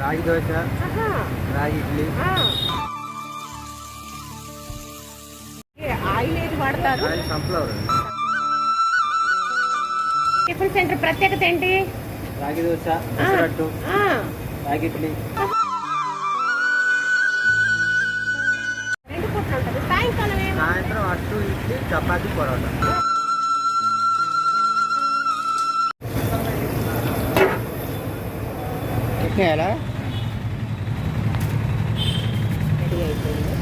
రాగి దోశ, రాగి ఇడ్లీ. ఆయిల్ ఏది వాడతారు? సన్ఫ్లవర్. టిఫిన్ సెంటర్ ప్రత్యేకత ఏంటి? రాగి దోశ, పెసరట్టు, రాగి ఇడ్లీ. 2 పూటలు ఉంటుంది. సాయంత్రం అట్టు, ఇడ్లీ, చపాతీ, పరోటా. ఎలా రెడీ అయిపోయింది.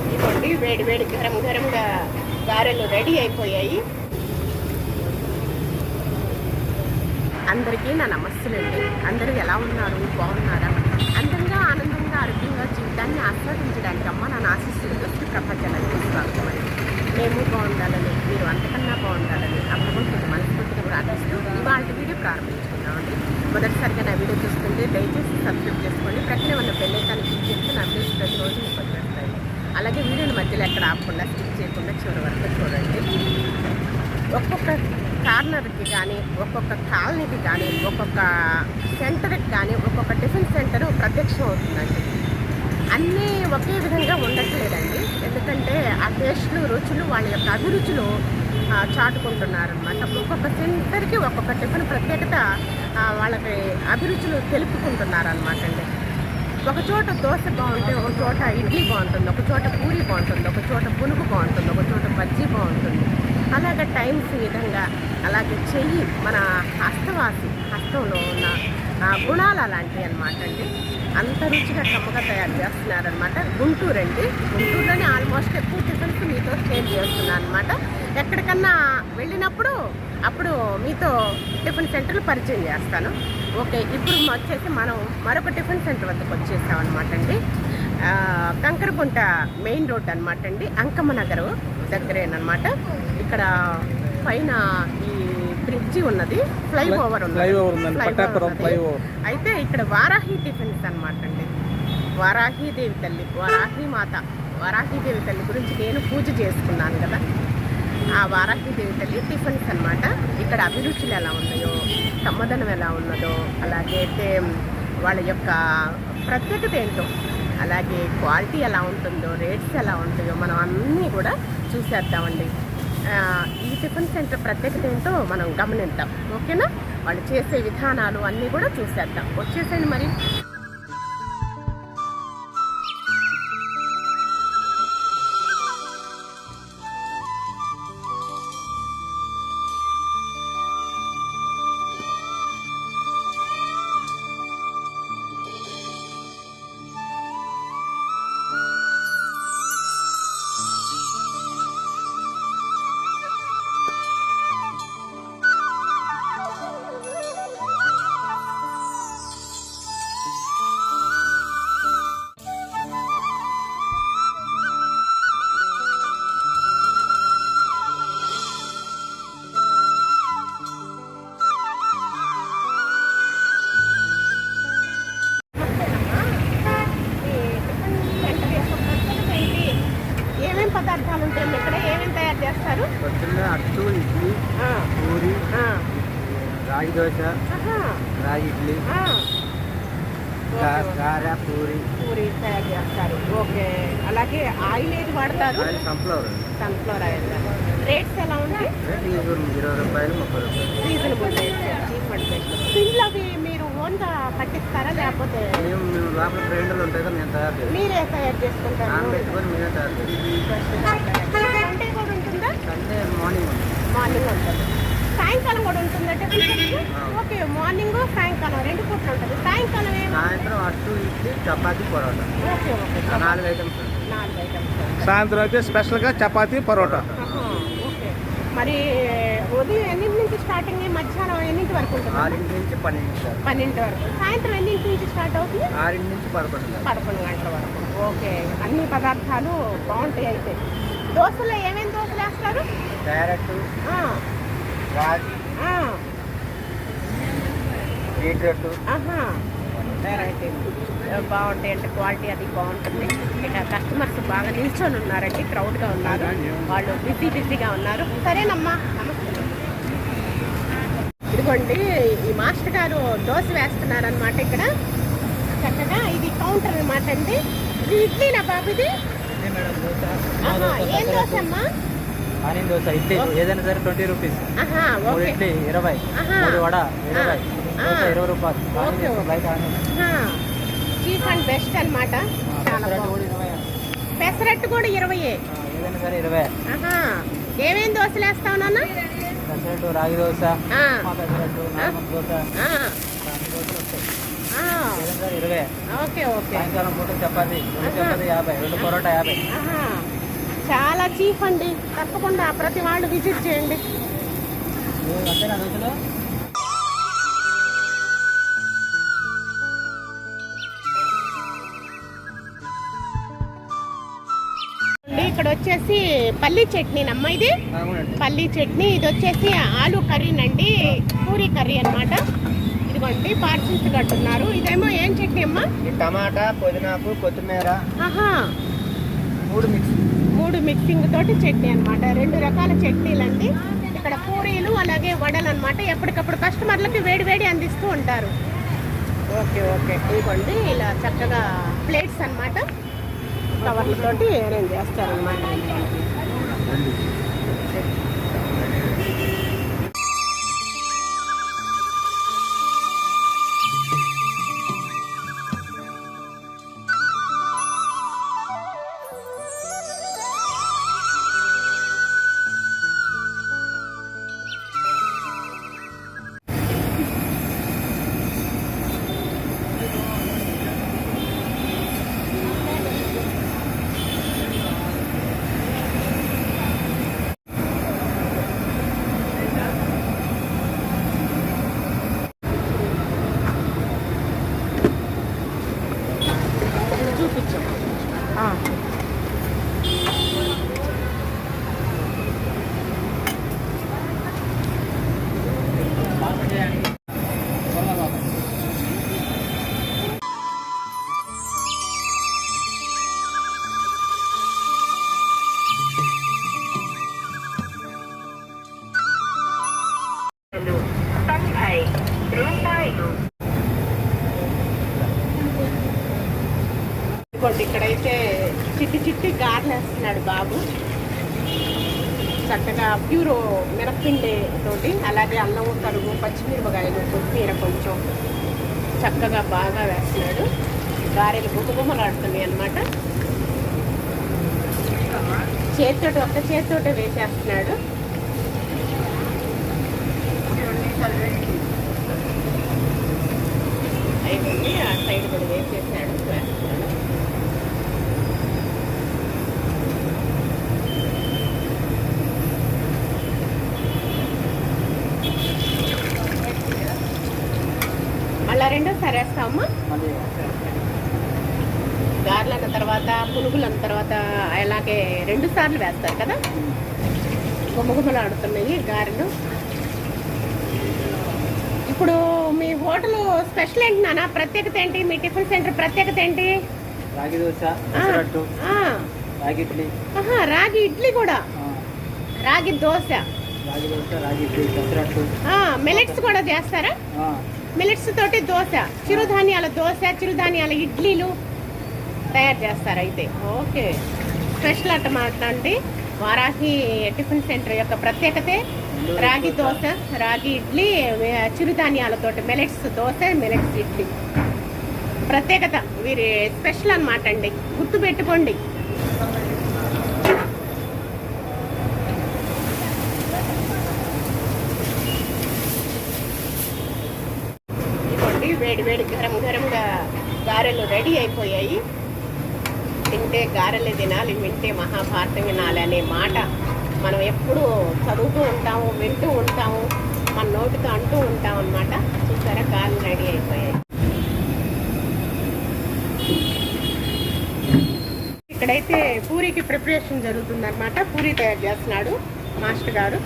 ఇదిగోండి వేడి వేడి గరం గరంగా గారెలు రెడీ అయిపోయాయి. అందరికీ నా నమస్సులండి. అందరూ ఎలా ఉన్నారు? బాగున్నారా? అందంగా ఆనందంగా ఆరోగ్యంగా జీవితాన్ని ఆస్వాదించడానికి అమ్మ నా ఆశీస్సులతో శ్రీ ప్రపంచానికి స్వాగతం అండి. మేము బాగుండాలని, మీరు అంతకన్నా బాగుండాలని అమ్మకుంటుంది మనస్ఫూర్తిగా ప్రార్థిస్తూ ఇవాళ వీడియో ప్రారంభించుకున్నామండి. మొదటిసారిగా నా వీడియో చూస్తుంటే దయచేసి సబ్స్క్రైబ్ చేసుకోండి. ప్రక్కనే ఉన్న బెల్ ఐకాన్ క్లిక్ చేస్తే నా వీడియోస్ ప్రతిరోజు మీకు వచ్చేస్తాయి. అలాగే వీడియోని మధ్యలో ఎక్కడ ఆపకుండా స్కిప్ చేయకుండా చివరి వరకు చూడండి. ఒక్కొక్క కార్నర్కి కానీ, ఒక్కొక్క కాలనీకి కానీ, ఒక్కొక్క సెంటర్కి కానీ, ఒక్కొక్క టిఫిన్ సెంటర్ ప్రత్యక్షం అవుతుందండి. అన్నీ ఒకే విధంగా ఉండట్లేదండి. ఎందుకంటే ఆ టేస్ట్లు, రుచులు, వాళ్ళ యొక్క అభిరుచులు చాటుకుంటున్నారనమాట. ఒక్కొక్క సెంటర్కి ఒక్కొక్క టిఫిన్ ప్రత్యేకత వాళ్ళకి అభిరుచులు తెలుపుకుంటున్నారనమాట అండి. ఒక చోట దోశ బాగుంటే, ఒక చోట ఇడ్లీ బాగుంటుంది, ఒక చోట పూరి బాగుంటుంది, ఒక చోట పునుగు బాగుంటుంది, ఒక చోట బజ్జీ బాగుంటుంది. అలాగే టైమ్స్ విధంగా, అలాగే చెయ్యి మన హస్తంలో ఉన్న గుణాలు అలాంటివి అనమాట అండి. అంత రుచిగా కమ్మగా తయారు చేస్తున్నారనమాట. గుంటూరు అండి. గుంటూరులోనే ఆల్మోస్ట్ ఎక్కువ టిఫిన్స్ మీతో షేర్ చేస్తున్నాను అనమాట. ఎక్కడికన్నా వెళ్ళినప్పుడు అప్పుడు మీతో టిఫిన్ సెంటర్లు పరిచయం చేస్తాను. ఓకే, ఇప్పుడు వచ్చేసి మనం మరొక టిఫిన్ సెంటర్ వద్దకు వచ్చేసామన్నమాట అండి. కంకరగుంట మెయిన్ రోడ్ అనమాట అండి. అంకమ్మ నగర్ దగ్గరేనమాట. ఇక్కడ పైన ఈ బ్రిడ్జి ఉన్నది, ఫ్లైఓవర్ ఉంది. అయితే ఇక్కడ వారాహి టిఫిన్స్ అనమాట అండి. వారాహీదేవి తల్లి, వారాహీదేవి తల్లి గురించి నేను పూజ చేసుకున్నాను కదా. ఆ వారాహీదేవి తల్లి టిఫిన్స్ అనమాట. ఇక్కడ అభిరుచులు ఎలా ఉన్నాయో, కమ్మదనం ఎలా ఉన్నదో, అలాగే వాళ్ళ యొక్క ప్రత్యేకత ఏంటో, అలాగే క్వాలిటీ ఎలా ఉంటుందో, రేట్స్ ఎలా ఉంటాయో మనం అన్నీ కూడా చూసేద్దామండి. ఈ టిఫిన్ సెంటర్ ప్రత్యేకత ఏంటో మనం గమనిద్దాం. ఓకేనా? వాళ్ళు చేసే విధానాలు అన్నీ కూడా చూసేద్దాం. వచ్చేసేయండి మరి. పదార్థాలు ఉంటాయి ఇక్కడ? ఏమేమి తయారు చేస్తారు? అట్టు, ఇడ్లీ, పూరి, రాగి దోశ, రాగి ఇడ్లీ, గారె, పూరి తయారు చేస్తారు. ఓకే, అలాగే ఆయిల్ ఏది వాడతారు? Sunflower oil. రేట్స్ ఎలా ఉంటాయి? 20 రూపాయలు, 30 రూపాయలు. Reasonable rates, cheap and best. పిండిలో అవి మీరు ఓన్గా పట్టిస్తారా లేకపోతే? మేము లోపల గ్రైండర్లు ఉంటాయి కదా, మేము మీరే తయారు చేసుకుంటారు? మేమే తయారు చేస్తాం. సండే కూడా ఉంటుందా? సండే మార్నింగ్ ఉంటుంది. సాయంకాలం కూడా ఉంటుందా టిఫిన్? ఓకే, మార్నింగ్ సాయంకాలం 2 పూటలు ఉంటుంది. సాయంత్రం అట్టు, ఇడ్లీ, చపాతీ, పరోటా. Okay, 4 items. సాయంత్రం అయితే స్పెషల్గా చపాతీ, పరోటా. ఓకే, మరి ఉదయం ఎన్నింటి నుంచి స్టార్టింగ్, మధ్యాహ్నం ఎన్నింటి వరకు ఉంటుంది? 6 నుంచి 12 వరకు. సాయంత్రం ఎన్నింటి నుంచి స్టార్ట్ అవుతుంది? 6 నుంచి 11 గంటల వరకు. ఓకే, అన్ని పదార్థాలు బాగుంటాయి. అయితే దోశలో ఏమేమి దోశలు వేస్తారు? క్యారెట్, రాగి, బీట్రూట్. బాగుంటాయి అంటే క్వాలిటీ అది బాగుంటుంది. ఇక కస్టమర్స్ బాగా నిల్చొని ఉన్నారండి, క్రౌడ్గా ఉన్నారు, వాళ్ళు బిజీగా ఉన్నారు. సరేనమ్మా, నమస్తే. ఇదిగోండి ఈ మాస్టర్ గారు దోశ వేస్తున్నారనమాట ఇక్కడ చక్కగా. ఇది కౌంటర్ అనమాట అండి. ఇది ఇడ్లీనా బాబు ఇది? ఆహా, ఏం దోశ అమ్మా? ఆనియన్ దోశ ఇడ్లీ ఏదైనా సరే 20 రూపీస్. ఆహా, ఓకే. ఇడ్లీ 20, ఆహా. 3 వడ 20, ఆ. దోశ 20 రూపాయలు. Okay, okay. Cheap and best అనమాట. చాలా బాగుంది. పెసరట్టు కూడా 20. ఏదైనా సరే 20. ఆహా, ఏమేం దోశలు వేస్తావు నాన్న? పెసరట్టు, రాగి దోశ, ఆ. పెసరట్టు, నార్మల్ దోశ, ఆ. అన్ని దోశలు వస్తాయి. ఆ. ఏదైనా సరే 20. Okay, okay. సాయంకాలం పూట చపాతి, 2 ఆహా. చపాతి 50, 2 పరోటా 50. ఆహా, చాలా చీప్ అండి. తప్పకుండా ప్రతి వాళ్ళు విజిట్ చేయండి. అంతేనా దోశలు? ఇక్కడ వచ్చేసి పల్లీ చట్నీ అమ్మ. ఇది అవునండి. పల్లీ చట్నీ. ఇది వచ్చేసి ఆలు కర్రీనండి, పూరీ కర్రీ అన్నమాట. ఇదిగోండి పార్సిల్స్ కట్టున్నారు. ఇదేమో ఏం చట్నీ అమ్మా? ఈ టమాటా, పుదీనాకు, కొత్తిమీర ఆహా, 3 మిక్సింగ్ తోటి చట్నీ అన్నమాట. 2 రకాల చట్నీలండి. ఇక్కడ పూరీలు అలాగే వడలు అన్నమాట. ఎప్పటికప్పుడు కస్టమర్లకి వేడి వేడి అందిస్తూ ఉంటారు. Okay, okay. ఇదిగోండి ఇలా చక్కగా ప్లేట్స్ అన్నమాట. కవర్లతోటి అరేంజ్ చేస్తారనమాట. ఇక్కడైతే చిట్టి చిట్టి గారెలు వేస్తున్నాడు బాబు. చక్కగా ప్యూరో మినప్పిండి తోటి, అలాగే అల్లం, కరుగు, పచ్చిమిరపకాయలు, కొత్తిమీర కొంచెం చక్కగా బాగా వేస్తున్నాడు. గారెలు గుమ్మగుమ్మలాడుతున్నాయి అన్నమాట. చేతితోటి ఒక్క చేతితోటే వేసేస్తున్నాడు. అయిపోయింది. ఆ సైడ్ కూడా వేసేసాడు, వేస్తున్నాడు. మళ్ళా రెండోసారి వేస్తామమ్మా. గారెలు అన్న తర్వాత, పునుగులు అన్న తర్వాత అలాగే 2 సార్లు వేస్తారు కదా. గుమ్మగుమ్మలాడుతున్నాయి గారెలు. ఇప్పుడు మీ హోటల్ స్పెషల్ ఏంటి నాన్న? ప్రత్యేకత ఏంటి? మీ టిఫిన్ సెంటర్ ప్రత్యేకత ఏంటి? రాగి దోశ, పెసరట్టు, రాగి ఇడ్లీ. ఆహా, రాగి ఇడ్లీ కూడా. రాగి దోశ, రాగి దోశ, రాగి ఇడ్లీ, పెసరట్టు. మిల్లెట్స్ కూడా చేస్తారా? మిల్లెట్స్ తోటి దోశ, చిరుధాన్యాల దోశ, చిరుధాన్యాల ఇడ్లీలు తయారు చేస్తారు అయితే. ఓకే, స్పెషల్ అన్నమాట అండి. వారాహి టిఫిన్ సెంటర్ యొక్క ప్రత్యేకతే రాగి దోశ, రాగి ఇడ్లీ, చిరుధాన్యాలతోటి మిల్లెట్స్ దోశ, మిల్లెట్స్ ఇడ్లీ. ప్రత్యేకత వీరి స్పెషల్ అన్నమాట అండి, గుర్తుపెట్టుకోండి. వేడి వేడి గరం గరంగా గారెలు రెడీ అయిపోయాయి. తింటే గారెలే తినాలి, వింటే మహాభారతం వినాలి అనే మాట మనం ఎప్పుడు చదువుతూ ఉంటాము, వింటూ ఉంటాము, మన నోటితో అంటూ ఉంటాం అన్నమాట. చూసారా, గారెలు రెడీ అయిపోయాయి. ఇక్కడైతే పూరికి ప్రిపరేషన్ జరుగుతుంది అన్నమాట. పూరి తయారు చేస్తున్నాడు మాస్టర్ గారు.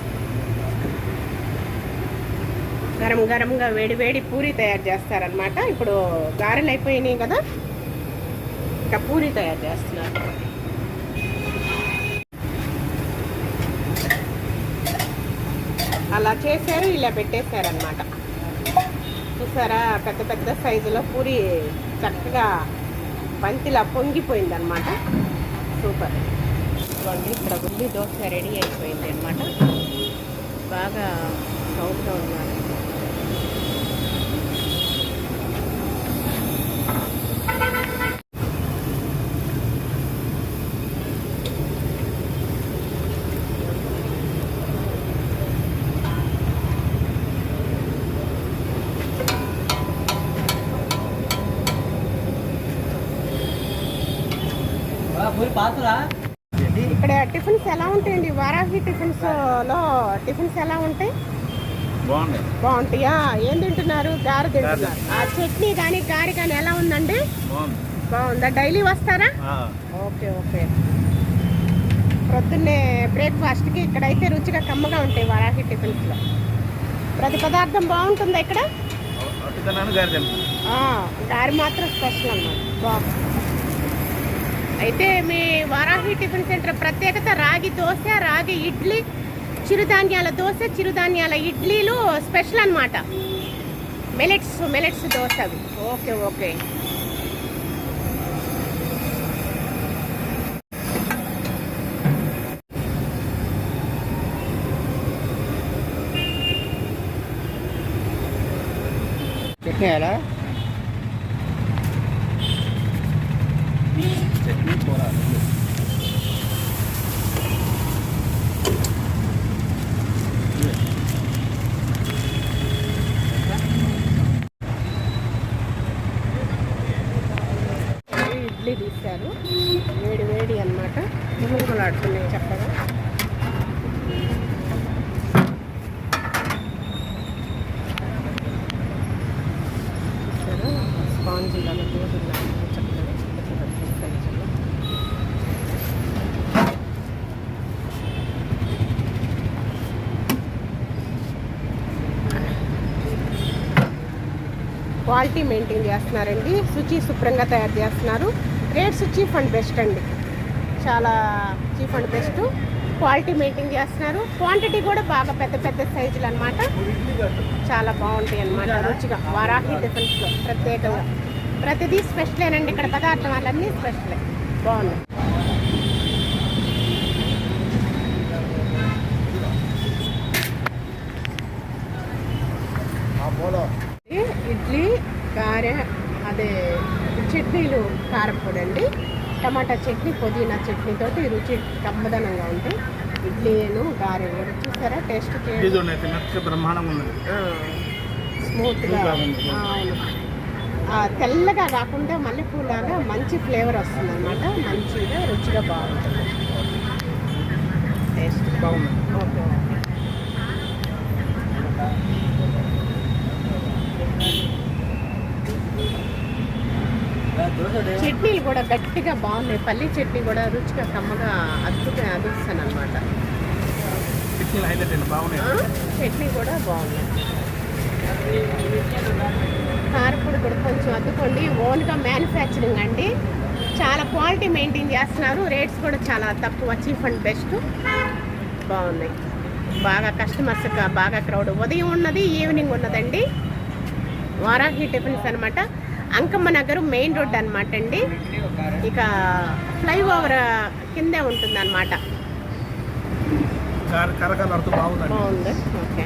గరం గరంగా వేడి వేడి పూరి తయారు చేస్తారనమాట. ఇప్పుడు గారెలు అయిపోయినాయి కదా, ఇంకా పూరి తయారు చేస్తున్నారు. అలా చేశారు, ఇలా పెట్టేశారనమాట. చూసారా పెద్ద పెద్ద సైజులో పూరి చక్కగా బంతిలా పొంగిపోయిందనమాట. సూపర్. ఇవ్వండి ఇక్కడ ఉల్లి దోశ రెడీ అయిపోయింది అనమాట. బాగా సౌండ్గా ఉన్నారు. పూరి పాత్ర ఇక్కడ టిఫిన్స్ ఎలా ఉంటాయండి? వారాహి టిఫిన్స్లో టిఫిన్స్ ఎలా ఉంటాయి? బాగుంటాయా? ఏం తింటున్నారు? గారె తింటున్నారు. ఆ చట్నీ కానీ గారె కానీ ఎలా ఉందండి? బాగుందా? డైలీ వస్తారా? Okay okay. ప్రొద్దున్నే బ్రేక్ఫాస్ట్కి ఇక్కడైతే రుచిగా కమ్మగా ఉంటాయి వారాహి టిఫిన్స్లో. ప్రతి పదార్థం బాగుంటుందా ఇక్కడ? గారె మాత్రం స్పెషల్ అన్నమాట. బాగుంది. అయితే మీ వారాహి టిఫిన్ సెంటర్ ప్రత్యేకత రాగి దోశ, రాగి ఇడ్లీ, చిరుధాన్యాల దోశ, చిరుధాన్యాల ఇడ్లీలు స్పెషల్ అన్నమాట. మిలెట్స్ దోశ అవి. Okay okay. చట్నీ ఎలా? చట్నీ కూర ఇడ్లీ తీశారు, వేడి వేడి అన్నమాట. మురుగులాడుతున్నాయి చక్కగా. స్పాంజీ లాగా దోశలాగా చక్కగా సైజులో. క్వాలిటీ మెయింటైన్ చేస్తున్నారండి. శుచి శుభ్రంగా తయారు చేస్తున్నారు. రేట్స్ చీప్ అండ్ బెస్ట్ అండి. చాలా cheap and best. Quality maintain చేస్తున్నారు. క్వాంటిటీ కూడా బాగా పెద్ద పెద్ద సైజులు అన్నమాట. చాలా బాగుంటాయి అన్నమాట రుచిగా. వారాహి టిఫిన్స్లో ప్రత్యేకంగా ప్రతిదీ స్పెషలేనండి. ఇక్కడ పదార్థాలన్నీ స్పెషలే. బాగున్నాయి. ఇడ్లీ, గారె, అదే చట్నీలు కారపొడి అండి. టమాటా చట్నీ, పుదీనా చట్నీతోటి రుచి కమ్మదనంగా ఉంటాయి. ఇడ్లీను గారె కూడా చూసారా టేస్ట్ స్మూత్గా. అవును, తెల్లగా కాకుండా మల్లెపూలాగా మంచి ఫ్లేవర్ వస్తుంది అనమాట. మంచిగా రుచిగా బాగుంటుంది. టేస్ట్ బాగుంది. Okay okay. చట్నీలు కూడా గట్టిగా బాగున్నాయి. పల్లి చట్నీ కూడా రుచిగా కమ్మగా అద్భుతంగా అదుస్తాను అనమాట. చట్నీ కూడా బాగున్నాయి. కారపొడి కూడా కొంచెం అద్దుకోండి. ఓన్గా మ్యానుఫ్యాక్చరింగ్ అండి. చాలా క్వాలిటీ మెయింటైన్ చేస్తున్నారు. రేట్స్ కూడా చాలా తక్కువ, చీప్ అండ్ బెస్ట్. బాగున్నాయి. బాగా కస్టమర్స్ బాగా క్రౌడ్. ఉదయం ఉన్నది, ఈవినింగ్ ఉన్నదండి. వారాహి టిఫిన్స్ అనమాట. అంకమ్మ నగర్ మెయిన్ రోడ్ అనమాట అండి. ఇక ఫ్లైఓవర్ కిందే ఉంటుంది అనమాట. బాగుంది. ఓకే.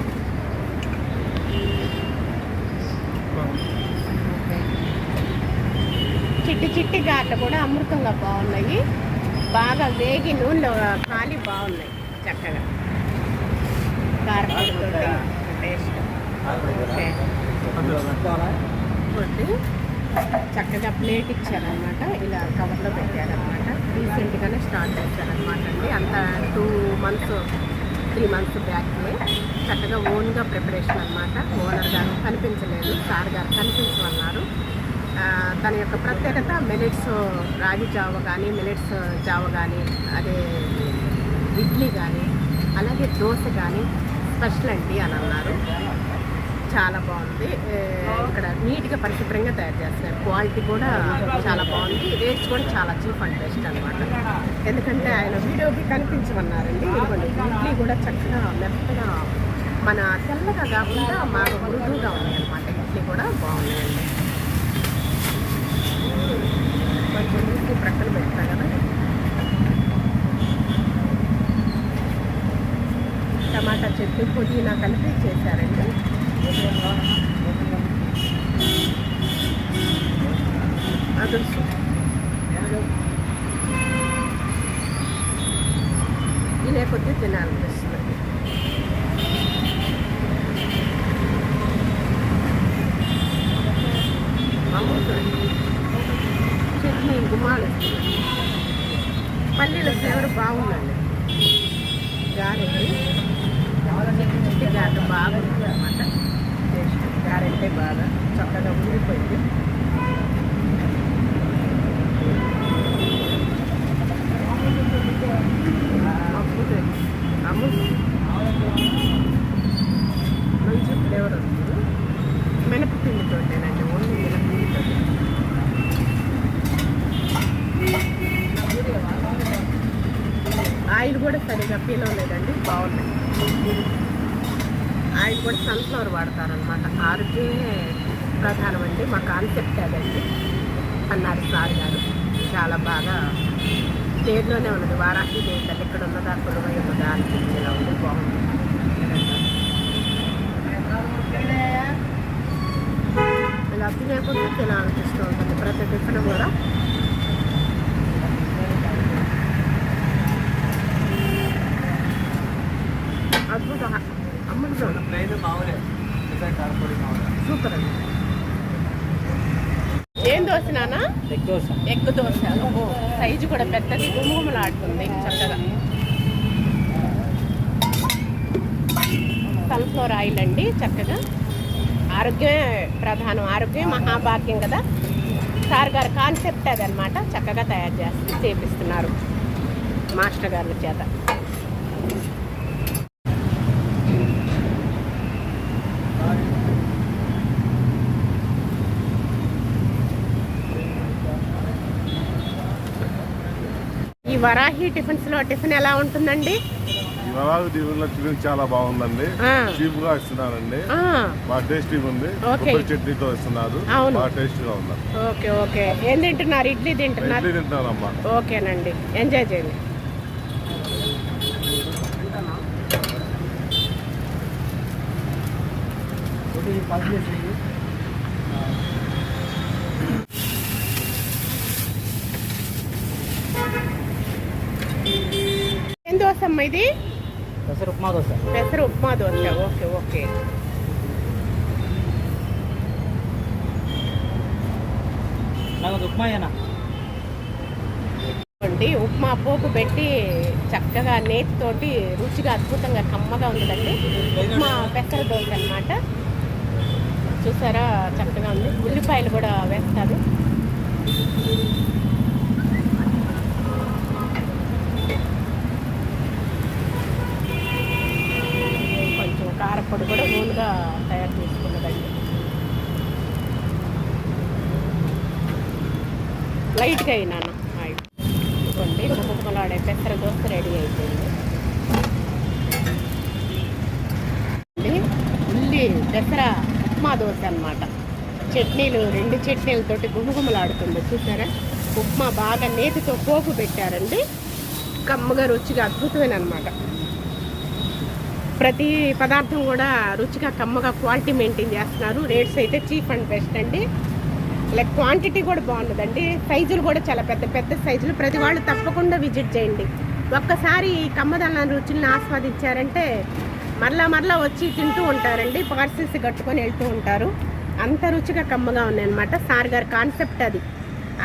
చిట్టి చిట్టి గాట్లు కూడా అమృతంగా బాగున్నాయి. బాగా వేగి నూనెలో కాలి బాగున్నాయి చక్కగా. కారపొడితో టేస్ట్. ఓకే. చక్కగా ప్లేట్ ఇచ్చారనమాట. ఇలా కవర్లో పెట్టారనమాట. రీసెంట్గానే స్టార్ట్ చేశారనమాట అండి. అంత 2 months 3 months బ్యాక్లే చక్కగా ఓన్గా ప్రిపరేషన్ అనమాట. ఓనర్ గారు కనిపించలేదు, సార్ గారు కనిపించమన్నారు. తన యొక్క ప్రత్యేకత మిలెట్స్ రాగి జావ కానీ, మిలెట్స్ జావ కానీ, అదే ఇడ్లీ కానీ, అలాగే దోశ కానీ స్పెషల్ అండి అని అన్నారు. చాలా బాగుంది. ఇక్కడ నీట్గా పరిశుభ్రంగా తయారు చేస్తారు. క్వాలిటీ కూడా చాలా బాగుంది. రేట్స్ కూడా చాలా చీప్ అండ్ బెస్ట్ అనమాట. ఎందుకంటే ఆయన వీడియోకి కనిపించమన్నారండి. ఇదిగోండి ఇడ్లీ కూడా చక్కగా మెత్తగా మన తెల్లగా కాకుండా బాగా మృదువుగా ఉన్నాయి అన్నమాట. ఇడ్లీ కూడా బాగున్నాయండి. కొంచెం తీసి ప్రక్కన పెడతా కదా. టమాటా చెట్టు పుదీనా కలిపి చేశారండి. అదుర్సు తినే కొద్దీ తినాలనిపిస్తుంది. చట్నీ గుమ్మాలు పల్లీల ఫ్లేవర్ బాగుందండి. గారెండి గారె బాగుంటుంది అన్నమాట. టేస్ట్ గారెంటే బాగా చక్కగా ఉండిపోయింది. మంచి ఫ్లేవర్ వస్తుంది. మినపపిండితోటేనండి, ఓన్లీ మినపపిండితో. ఆయిల్ కూడా సరిగా పీల్ అవ్వలేదండి, బాగున్నాయి. ఆయిల్ కూడా సన్ఫ్లవర్ వాడతారనమాట. ఆరోగ్యమే ప్రధానం అండి, మా కాన్సెప్ట్ అదండి అన్నారు సార్ గారు. చాలా బాగా పేరులోనే ఉన్నది, వారాహి దేశాలు ఇక్కడ ఉన్నదా కొలువై ఉన్నదా అనిపించేలా ఉంది. బాగుంది. ఇలా తినేకుండా తినాలనిపిస్తూ ఉంటుంది ప్రతి టిఫిన్ కూడా. అద్భుతం, అమృతం, సూపర్ అండి. ఏం దోశ నానా? ఎగ్ దోశ. సైజు కూడా పెద్దది, గుమ్గుమలాడుతుంది చక్కగా. సన్ఫ్లవర్ ఆయిల్ అండి. చక్కగా ఆరోగ్యమే ప్రధానం, ఆరోగ్యం మహాభాగ్యం కదా. సార్ గారు కాన్సెప్ట్ అదనమాట. చక్కగా తయారు చేపిస్తున్నారు మాస్టర్ గారి చేత. ఈ వరాహి టిఫిన్స్ లో టిఫిన్ ఎలా ఉంటుందండి? టిఫిన్ చాలా బాగుందండి. చీప్ గా ఇస్తున్నారండి, బాగా టేస్టీగా ఉంది. చట్నీతో ఇస్తున్నారు, బాగా టేస్టీగా ఉంది. Okay okay. ఏం తింటున్నారు? ఇడ్లీ తింటున్నారు? ఇడ్లీ తింటున్నారమ్మా. ఓకేనండి, ఎంజాయ్ చేయండి. ఏం దోశ అమ్మా ఇది? పెసర ఉప్మా దోశ. పెసర ఉప్మా దోశ. Okay okay. ఉప్మాయేనా అండి? ఉప్మా పోపు పెట్టి చక్కగా నేతితోటి రుచిగా అద్భుతంగా కమ్మగా ఉందండి. ఉప్మా పెసర దోశ అన్నమాట. చూసారా, చక్కగా ఉంది. ఉల్లిపాయలు కూడా వేస్తారు. కొంచెం కారపొడి కూడా నూనెగా తయారు చేసుకున్నదండి. లైట్గా అయినాను ఇదిగోండి. ముక్కలాడే పెసర దోశ రెడీ అయిపోయింది. ఉల్లి పెసర ఉప్మా దోశ అన్నమాట. చట్నీలు, 2 చట్నీలతోటి గుమగుమలాడుతుంది. చూసారా, ఉప్మా బాగా నేతితో పోపు పెట్టారండి. కమ్మగా రుచిగా అద్భుతమైన అనమాట. ప్రతి పదార్థం కూడా రుచిగా కమ్మగా క్వాలిటీ మెయింటైన్ చేస్తున్నారు. రేట్స్ అయితే చీప్ అండ్ బెస్ట్ అండి. లైక్ క్వాంటిటీ కూడా బాగుంటుందండి. సైజులు కూడా చాలా పెద్ద పెద్ద సైజులు. ప్రతి వాళ్ళు తప్పకుండా విజిట్ చేయండి. ఒక్కసారి ఈ కమ్మదన రుచులను ఆస్వాదించారంటే మరలా వచ్చి తింటూ ఉంటారండి. పార్సిల్స్ కట్టుకొని వెళ్తూ ఉంటారు. అంత రుచిగా కమ్మగా ఉన్నాయన్నమాట. సార్ గారి కాన్సెప్ట్ అది.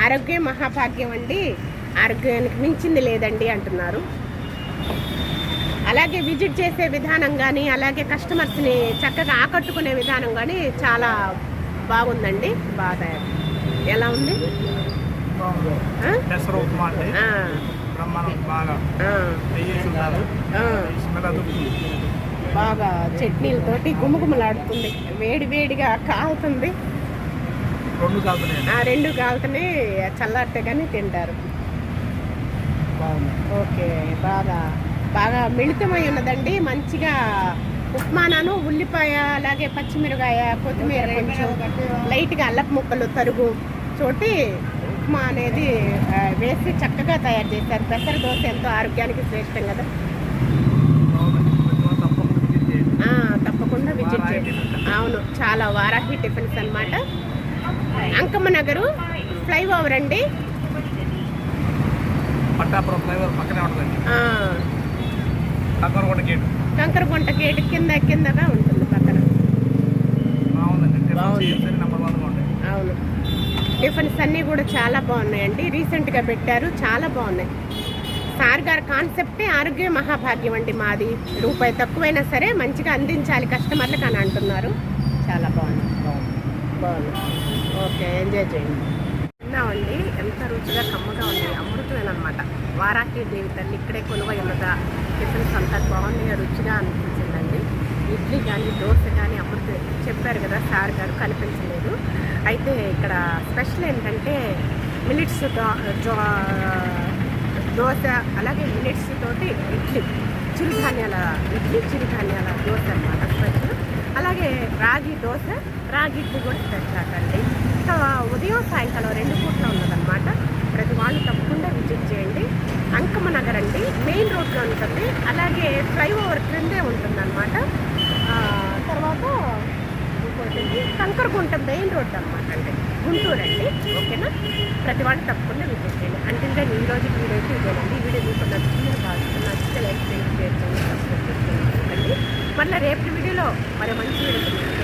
ఆరోగ్యం మహాభాగ్యం అండి, ఆరోగ్యానికి మించింది లేదండి అంటున్నారు. అలాగే విజిట్ చేసే విధానం కానీ, అలాగే కస్టమర్స్ని చక్కగా ఆకట్టుకునే విధానం కానీ చాలా బాగుందండి. బాగా ఎలా ఉంది? బాగా చట్నీలతోటి గుమగుమలాడుతుంది. వేడి వేడిగా కాలుతుంది. 2 కాలుతూనే చల్లారితే కానీ తింటారు. ఓకే, బాగా బాగా మిళితమై ఉన్నదండి. మంచిగా ఉప్మానాను ఉల్లిపాయ అలాగే పచ్చిమిరకాయ కొత్తిమీర కొంచెం లైట్గా అల్లపు ముక్కలు తరుగు చోటి ఉప్మా అనేది వేసి చక్కగా తయారు చేశారు. పెసర దోశ ఎంతో ఆరోగ్యానికి శ్రేష్టం కదా. తప్పకుండా విజిట్ చేయండి. అవును, చాలా వారాహి టిఫిన్స్ అన్నమాట. అంకమ్మ నగరు ఫ్లైఓవర్ అండి. పట్టాపురం ఫ్లైఓవర్ పక్కనే ఉంటుందండి. కంకరగుంట గేట్ కిందగా ఉంటుంది పక్కన. అవును, టిఫిన్స్ అన్నీ కూడా చాలా బాగున్నాయండి. రీసెంట్గా పెట్టారు, చాలా బాగున్నాయి. సార్ గారి కాన్సెప్టే ఆరోగ్య మహాభాగ్యం అండి. మాది రూపాయి తక్కువైనా సరే మంచిగా అందించాలి కస్టమర్లకు అని అంటున్నారు. చాలా బాగుంది. ఓకే, ఎంజాయ్ చేయండి. తిన్నామండి, ఎంత రుచిగా కమ్మగా ఉంది. అమృతమేనమాట. వారాహి దేవి తల్లి ఇక్కడే కొలువై ఉన్నదా. టిఫిన్స్ అంతా బాగున్నాయి, రుచిగా అనిపించిందండి. ఇడ్లీ కానీ దోశ కానీ అమృత చెప్పారు కదా సార్ గారు, కనిపించలేదు. అయితే ఇక్కడ స్పెషల్ ఏంటంటే మినిట్స్ దోశ అలాగే మినిట్స్ తోటి ఇడ్లీ, చిరుధాన్యాల దోశ అన్నమాట స్పెషల్. అలాగే రాగి దోశ, రాగి ఇడ్లీ కూడా స్పెషల్ అండి. ఇంకా ఉదయం సాయంకాలం 2 పూట్ల ఉన్నదన్నమాట. ప్రతి వాళ్ళు తప్పకుండా విజిట్ చేయండి. అంకమ్మ నగర్ అండి, మెయిన్ రోడ్లో ఉంటుంది. అలాగే ఫ్లైఓవర్ క్రిందే ఉంటుందన్నమాట. తర్వాత ఇంకోటి కంకరగుంట మెయిన్ రోడ్ అన్నమాట అండి, గుంటూరు అండి. ఓకేనా, ప్రతి వాళ్ళు తప్పకుండా విజిట్ చేయండి. అంటే ఈ రోజు వీడియో ఇదేనండి. ఈ వీడియో మీకు నచ్చిందని భావిస్తున్నాను. నచ్చితే లైక్ చేయండి, షేర్ చేయండి, సబ్స్క్రైబ్ చేసుకోండి. మళ్ళీ రేపు వీడియోలో మరి మంచి వీడియో